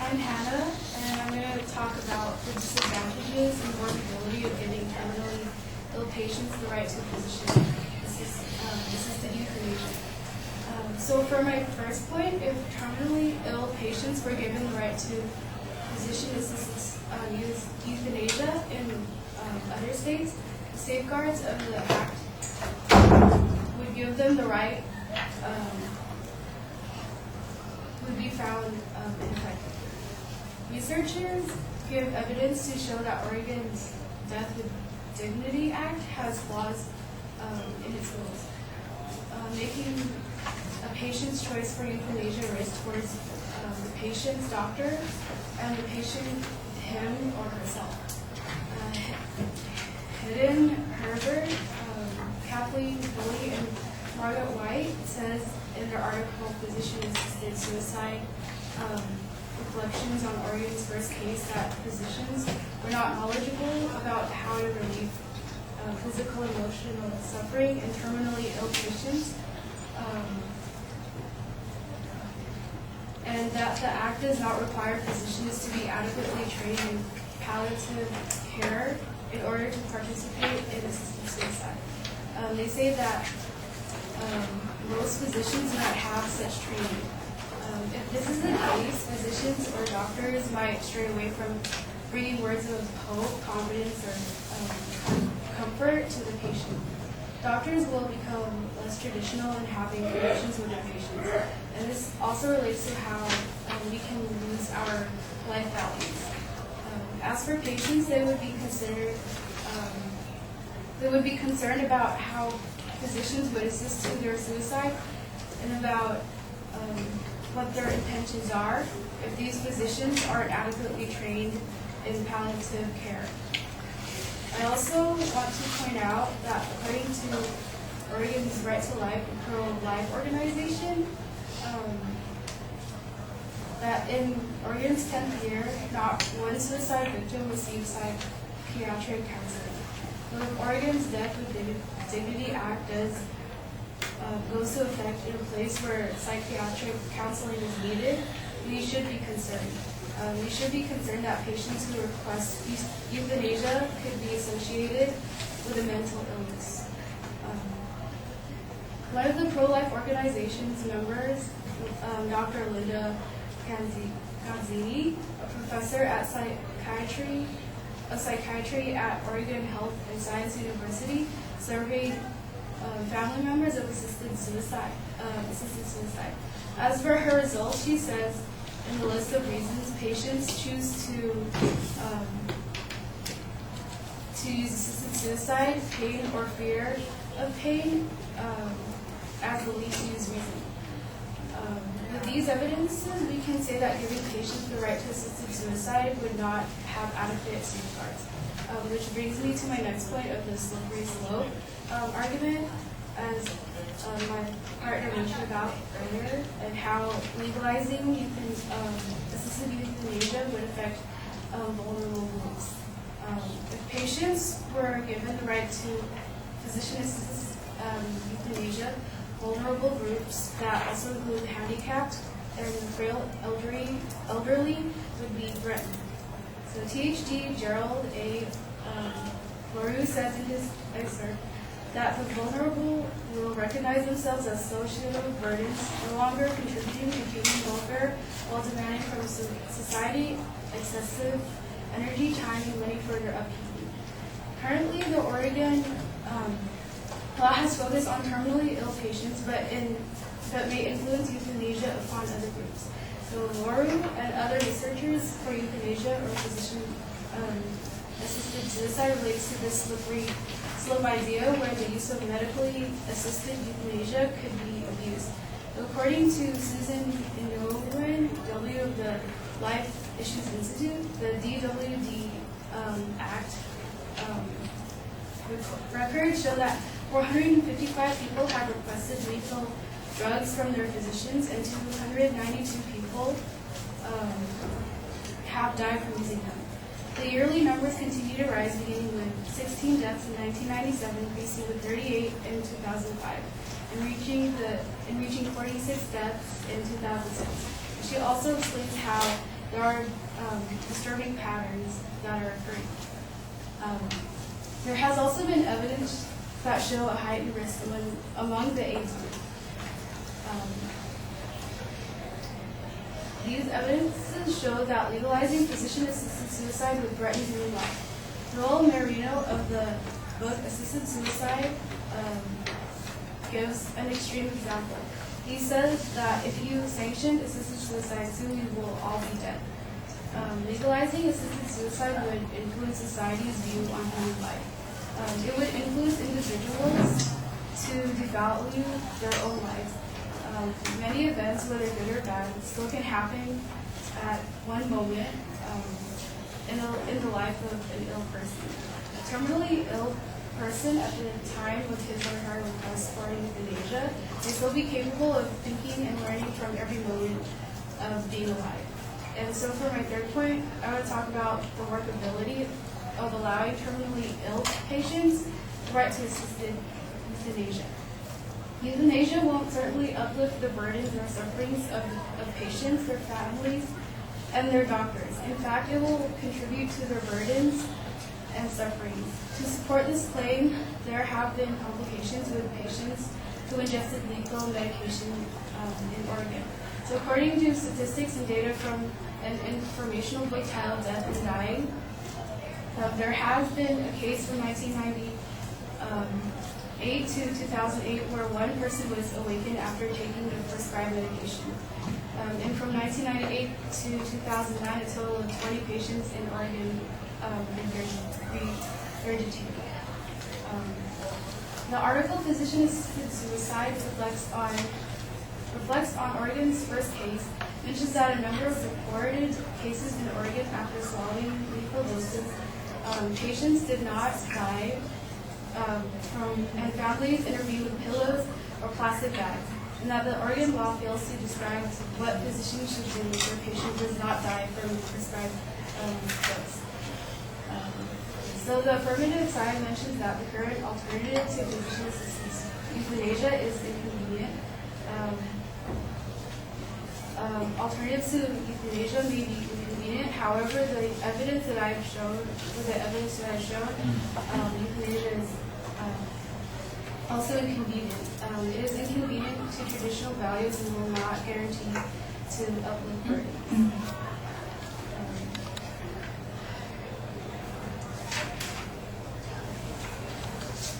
I'm Hannah, and I'm going to talk about the disadvantages and vulnerability of giving terminally ill patients the right to physician-assisted euthanasia. So for my first point, if terminally ill patients were given the right to physician-assisted euthanasia in other states, the safeguards of the Act would give them the right, would be found ineffective. Researchers give evidence to show that Oregon's Death with Dignity Act has flaws in its rules, making a patient's choice for euthanasia raised towards the patient's doctor and the patient, him or herself. Hidden Herbert, Kathleen Foley, and Margaret White says in their article, Physician-Assisted Suicide, Reflections on Oregon's First Case, that physicians were not knowledgeable about how to relieve physical and emotional suffering in terminally ill patients, and that the Act does not require physicians to be adequately trained in palliative care in order to participate in assisted suicide. They say that most physicians do not have such training. If this is the case, physicians or doctors might stray away from bringing words of hope, confidence, or comfort to the patient. Doctors will become less traditional in having connections with their patients, and this also relates to how we can lose our life values. As for patients, they would be concerned about how physicians would assist to their suicide and about what their intentions are if these physicians aren't adequately trained in palliative care. I also want to point out that according to Oregon's Right to Life and Pro-Life organization, that in Oregon's 10th year, not one suicide victim received psychiatric counseling. So if Oregon's Death with Dignity Act goes to effect in a place where psychiatric counseling is needed, we should be concerned. We should be concerned that patients who request euthanasia could be associated with a mental illness. One of the pro-life organization's members, Dr. Linda Ganzini, a professor of psychiatry at Oregon Health and Science University, surveyed family members of assisted suicide. As for her results, she says in the list of reasons patients choose to use assisted suicide, pain or fear of pain, as the least used reason. With these evidences, we can say that giving patients the right to assisted suicide would not have adequate safeguards. Which brings me to my next point of the slippery slope argument, as my partner mentioned about earlier, and how legalizing assisted euthanasia would affect vulnerable groups. If patients were given the right to physician-assisted euthanasia, vulnerable groups that also include handicapped and frail elderly would be threatened. So THD Gerald A. Laru says in his excerpt that the vulnerable will recognize themselves as social burdens, no longer contributing to human welfare while demanding from society excessive energy, time, and money for their upkeep. Currently, the Oregon law has focused on terminally ill patients, but may influence euthanasia upon other groups. So Laru and other researchers for euthanasia or physician-assisted suicide relates to this slippery slope idea where the use of medically assisted euthanasia could be abused. According to Susan Inowen, W. of the Life Issues Institute, the DWD Act records show that 455 people have requested lethal drugs from their physicians, and 292 people have died from using them. The yearly numbers continue to rise, beginning with 16 deaths in 1997, increasing with 38 in 2005, and reaching 46 deaths in 2006. She also explains how there are disturbing patterns that are occurring. There has also been evidence that show a heightened risk among the AIDS group. These evidences show that legalizing physician-assisted suicide would threaten human life. Joel Marino of the book Assisted Suicide gives an extreme example. He says that if you sanction assisted suicide, soon we will all be dead. Legalizing assisted suicide would influence society's view on human life. It would influence individuals to devalue their own lives. Many events, whether good or bad, still can happen at one moment in the life of an ill person. A terminally ill person at the time of his or her request for euthanasia may still be capable of thinking and learning from every moment of being alive. And so for my third point, I want to talk about the workability of allowing terminally ill patients the right to assisted euthanasia. Euthanasia won't certainly uplift the burdens or sufferings of patients, their families, and their doctors. In fact, it will contribute to their burdens and sufferings. To support this claim, there have been complications with patients who ingested lethal medication in Oregon. So according to statistics and data from an informational book titled Death and Dying, there has been a case from 1998 to 2008 where one person was awakened after taking the prescribed medication. And from 1998 to 2009, a total of 20 patients in Oregon regurgitated. The article Physician-Assisted Suicide reflects on Oregon's first case, mentions that a number of reported cases in Oregon after swallowing lethal doses, patients did not die and families intervened with pillows or plastic bags, and that the Oregon law fails to describe what physicians should do if their patient does not die from prescribed drugs. So the affirmative side mentions that the current alternative to physician-assisted euthanasia is inconvenient. Alternatives to euthanasia may be inconvenient. However, the evidence that I've shown, euthanasia is also inconvenient. It is inconvenient to traditional values and will not guarantee to uplift burdens.